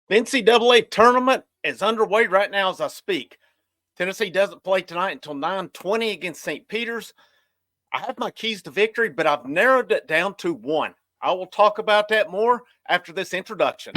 The NCAA tournament is underway right now as I speak. Tennessee doesn't play tonight until 9:20 against St. Peter's. I have my keys to victory, but I've narrowed it down to one. I will talk about that more after this introduction.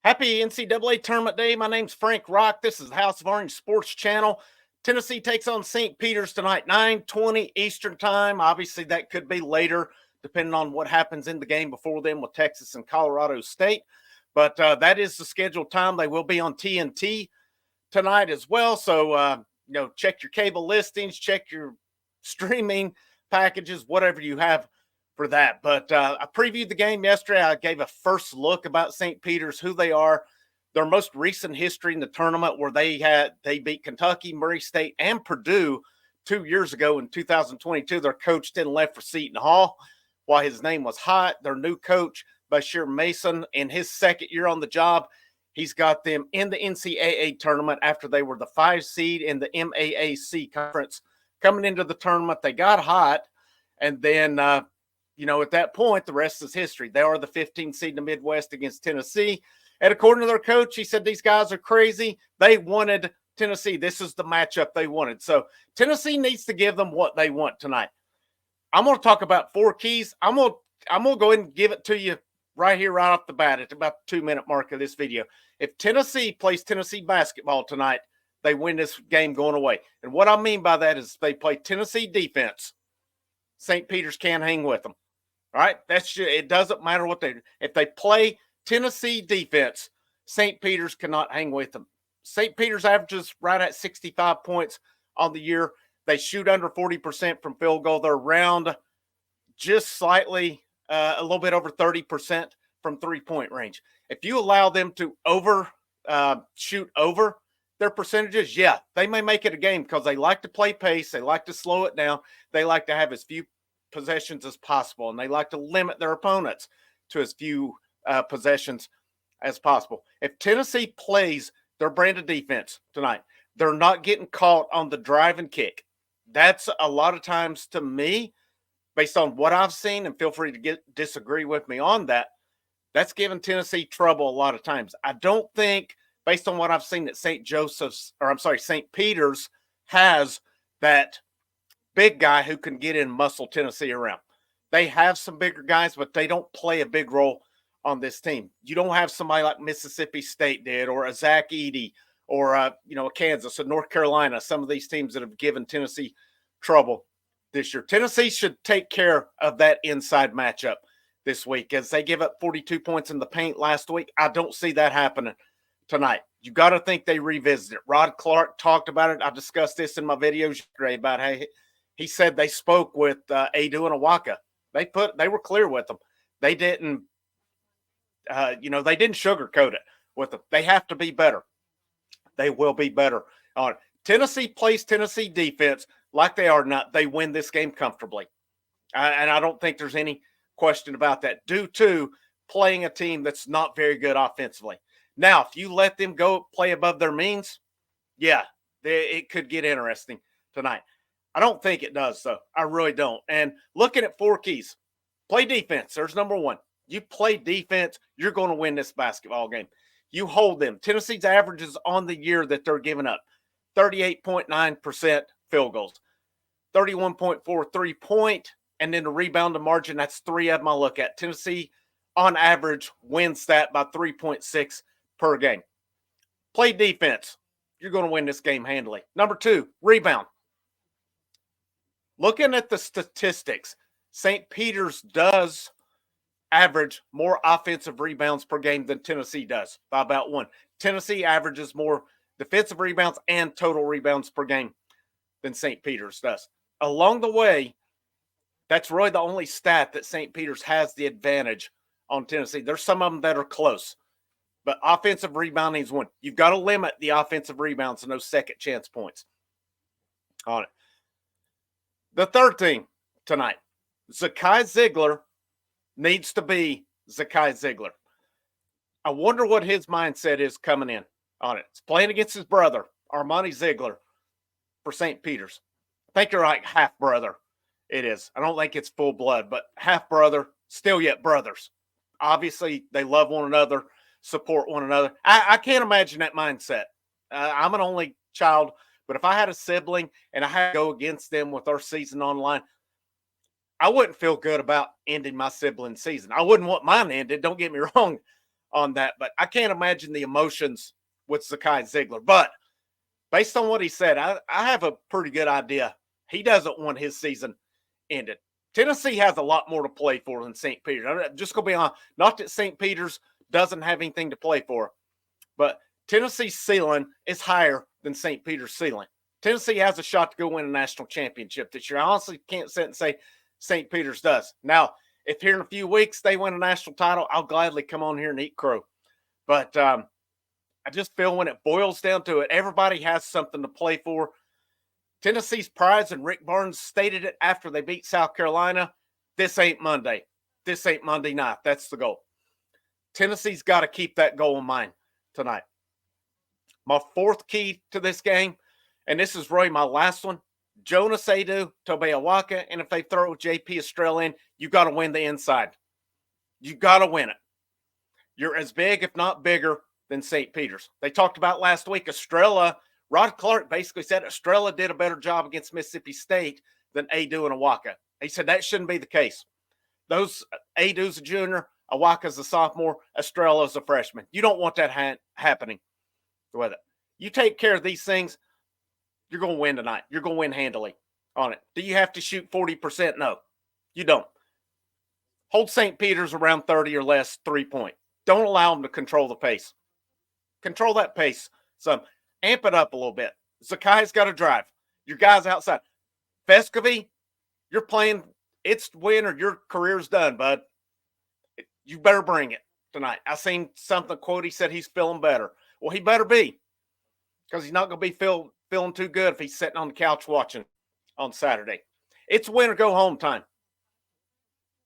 Happy NCAA Tournament Day. My name's Frank Rock. This is the House of Orange Sports Channel. Tennessee takes on St. Peter's tonight, 9:20 Eastern Time. Obviously, that could be later, depending on what happens in the game before then with Texas and Colorado State. But that is the scheduled time. They will be on TNT tonight as well. So, check your cable listings, check your streaming packages, whatever you have for that. But I previewed the game yesterday. I gave a first look about St. Peter's, who they are, their most recent history in the tournament, where they beat Kentucky, Murray State, and Purdue 2 years ago in 2022. Their coach didn't left for Seton Hall while his name was hot. Their new coach, Bashir Mason, in his second year on the job, he's got them in the NCAA tournament after they were the 5 seed in the MAAC conference. Coming into the tournament, they got hot, and then at that point, the rest is history. They are the 15th seed in the Midwest against Tennessee. And according to their coach, he said these guys are crazy. They wanted Tennessee. This is the matchup they wanted. So Tennessee needs to give them what they want tonight. I'm going to talk about 4 keys. I'm going to go ahead and give it to you right here, right off the bat at about the 2-minute mark of this video. If Tennessee plays Tennessee basketball tonight, they win this game going away. And what I mean by that is they play Tennessee defense. St. Peter's can't hang with them. All right, it doesn't matter what if they play Tennessee defense, St. Peter's cannot hang with them. St. Peter's averages right at 65 points on the year. They shoot under 40% from field goal. They're around just slightly, a little bit over 30% from 3-point range. If you allow them to shoot over their percentages, yeah, they may make it a game because they like to play pace. They like to slow it down. They like to have as few possessions as possible, and they like to limit their opponents to as few possessions as possible. If Tennessee plays their brand of defense tonight, they're not getting caught on the drive and kick. That's a lot of times, to me, based on what I've seen, and feel free to disagree with me on that, that's given Tennessee trouble a lot of times. I don't think, based on what I've seen, that St. Peter's has that big guy who can get in muscle Tennessee around. They have some bigger guys, but they don't play a big role on this team. You don't have somebody like Mississippi State did, or a Zach Edey, or a Kansas or North Carolina, some of these teams that have given Tennessee trouble this year. Tennessee should take care of that inside matchup this week, as they give up 42 points in the paint last week. I don't see that happening tonight. You got to think they revisit it. Rod Clark talked about it. I discussed this in my videos yesterday about how he said they spoke with Adu and Awaka. They were clear with them. They didn't, they didn't sugarcoat it with them. They have to be better. They will be better on it. Tennessee plays Tennessee defense like they are not. They win this game comfortably. And I don't think there's any question about that, due to playing a team that's not very good offensively. Now, if you let them go play above their means, yeah, it could get interesting tonight. I don't think it does, though. I really don't. And looking at 4 keys, play defense. There's number 1. You play defense, you're going to win this basketball game. You hold them. Tennessee's averages on the year that they're giving up: 38.9% field goals, 31.4 3-point, and then the rebound to margin, that's 3 of them I look at. Tennessee, on average, wins that by 3.6 per game. Play defense. You're going to win this game handily. Number 2, rebound. Looking at the statistics, St. Peter's does average more offensive rebounds per game than Tennessee does, by about 1. Tennessee averages more defensive rebounds and total rebounds per game than St. Peter's does. Along the way, that's really the only stat that St. Peter's has the advantage on Tennessee. There's some of them that are close, but offensive rebounding is 1. You've got to limit the offensive rebounds and those second chance points on it. The third thing tonight, Zakai Ziegler needs to be Zakai Ziegler. I wonder what his mindset is coming in on it. It's playing against his brother, Armani Ziegler, for St. Peter's. I think they're like half brother. It is. I don't think it's full blood, but half brother, still yet brothers. Obviously, they love one another, support one another. I can't imagine that mindset. I'm an only child, but if I had a sibling and I had to go against them with our season online, I wouldn't feel good about ending my sibling's season. I wouldn't want mine ended. Don't get me wrong on that, but I can't imagine the emotions with Zakai Ziegler. But based on what he said, I have a pretty good idea. He doesn't want his season ended. Tennessee has a lot more to play for than St. Peter's. I'm just going to be honest. Not that St. Peter's doesn't have anything to play for, but Tennessee's ceiling is higher than St. Peter's ceiling. Tennessee has a shot to go win a national championship this year. I honestly can't sit and say St. Peter's does. Now, if here in a few weeks they win a national title, I'll gladly come on here and eat crow. But I just feel when it boils down to it, everybody has something to play for. Tennessee's prize, and Rick Barnes stated it after they beat South Carolina, this ain't Monday. This ain't Monday night. That's the goal. Tennessee's got to keep that goal in mind tonight. My fourth key to this game, and this is really my last one, Jonas Aidoo, Tobe Awaka, and if they throw JP Estrella in, you got to win the inside. You got to win it. You're as big, if not bigger, than St. Peter's. They talked about last week, Estrella, Rod Clark basically said Estrella did a better job against Mississippi State than Aidoo and Awaka. He said that shouldn't be the case. Those Aidoo's a junior, Awaka's a sophomore, Estrella's a freshman. You don't want that happening with it. You take care of these things, you're going to win tonight. You're going to win handily on it. Do you have to shoot 40%? No, you don't. Hold St. Peter's around 30 or less 3-point. Don't allow them to control the pace. Control that pace some. Amp it up a little bit. Zakai's got to drive. Your guys outside. Vescovi, you're playing. It's win or your career's done, bud. You better bring it tonight. I seen something quote. He said he's feeling better. Well, he better be, because he's not going to be feeling too good if he's sitting on the couch watching on Saturday. It's win or go home time.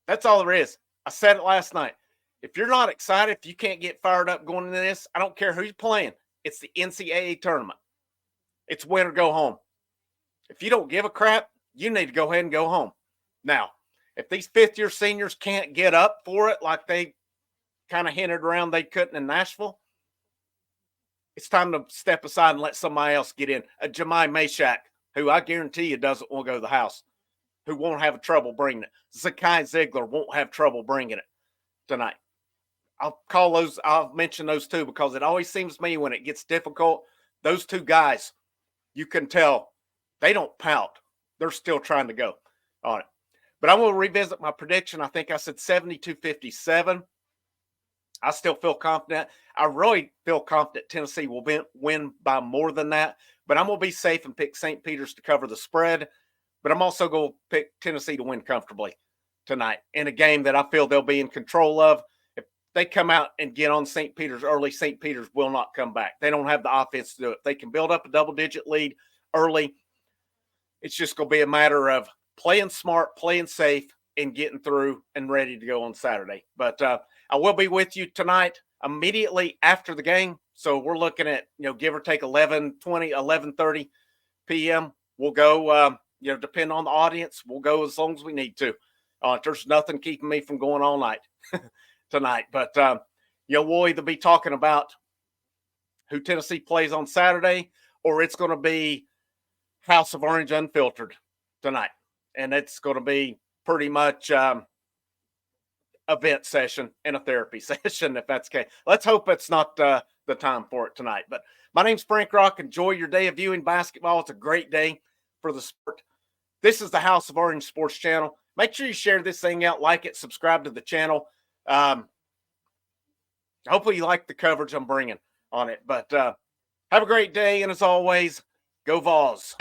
That's all there is. I said it last night. If you're not excited, if you can't get fired up going into this, I don't care who you're playing. It's the NCAA tournament. It's win or go home. If you don't give a crap, you need to go ahead and go home. Now, if these fifth-year seniors can't get up for it like they kind of hinted around they couldn't in Nashville, it's time to step aside and let somebody else get in. A Jemai Mashak, who I guarantee you doesn't want to go to the house, who won't have trouble bringing it. Zakai Ziegler won't have trouble bringing it tonight. I'll mention those two because it always seems to me when it gets difficult, those two guys, you can tell they don't pout. They're still trying to go on it. But I will revisit my prediction. I think I said 72-57. I still feel confident. I really feel confident Tennessee will win by more than that. But I'm going to be safe and pick St. Peter's to cover the spread. But I'm also going to pick Tennessee to win comfortably tonight in a game that I feel they'll be in control of. If they come out and get on St. Peter's early, St. Peter's will not come back. They don't have the offense to do it. They can build up a double-digit lead early. It's just going to be a matter of playing smart, playing safe, and getting through and ready to go on Saturday. But I will be with you tonight immediately after the game. So we're looking at, give or take 11:30 p.m. We'll go, depending on the audience, we'll go as long as we need to. There's nothing keeping me from going all night tonight. But, we'll either be talking about who Tennessee plays on Saturday, or it's going to be House of Orange Unfiltered tonight. And it's going to be pretty much event session and a therapy session, if that's the case. Let's hope it's not the time for it tonight. But my name's Frank Rock. Enjoy your day of viewing basketball. It's a great day for the sport. This is the House of Orange Sports Channel. Make sure you share this thing out, like it, subscribe to the channel. Hopefully you like the coverage I'm bringing on it. But have a great day, and as always, go Vols.